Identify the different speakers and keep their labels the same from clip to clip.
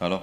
Speaker 1: Hello,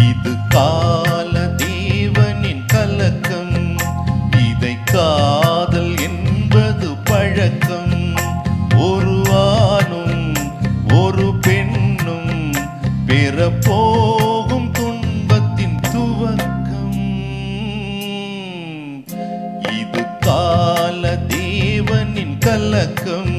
Speaker 1: இது கால தேவனின் கலக்கம், இதை காதல் என்பது பழக்கம். ஒரு ஆணும் ஒரு பெண்ணும் பெறப்போகும் துன்பத்தின் துவக்கம். இது கால தேவனின் கலக்கம்.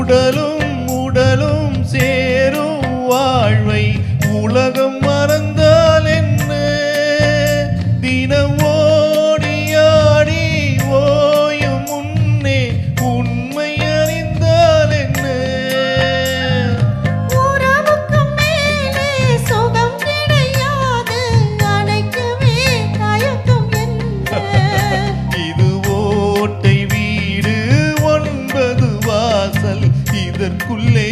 Speaker 1: உடலும் உடலும் சேரும் வாழ்வை உலகம் மறந்தால் என்ன? தினம் ஓடியாடி ஓயும் முன்னே உண்மை அறிந்தால் என்ன?
Speaker 2: உறவுக்கு மேலே சுகம் கிடையாது, அணைக்கவே தயக்கம் என்ன?
Speaker 1: இது ஓட்டை வீடு 9 வாசல், இதற்குள்ளே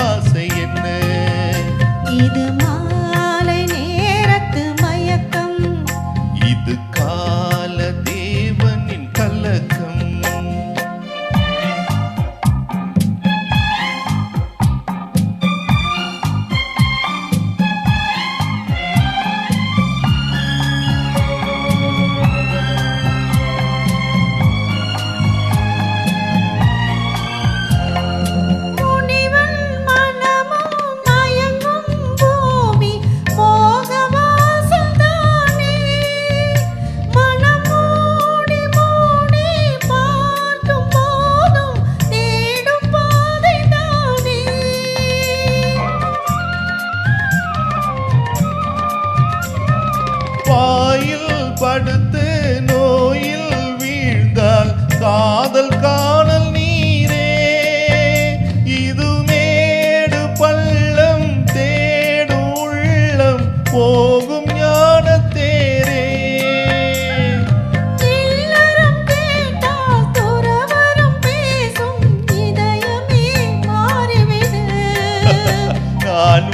Speaker 1: ஆசை என்ன?
Speaker 2: இது மாலை நேரத்து மயக்கம்,
Speaker 1: இது கால தேவனின் கலக்கம்.
Speaker 2: முனிவன் மனமும் மயங்கும் பூமி மோகவாசல் தானே. மனம் மூடி மூடி பார்க்கும் போதும் தேடும் பாதை தானே.
Speaker 1: பாயில் படுத்து நோயில் வீழ்ந்தால் காதல் காணல் நீரே. இது மேடு பள்ளம் தேடும் உள்ளம் போகும் ஞான தேரே.
Speaker 2: இல்லறம் கேட்டால் துறவறம் பேசும் இதயமே மாறிவிடு.
Speaker 1: நான்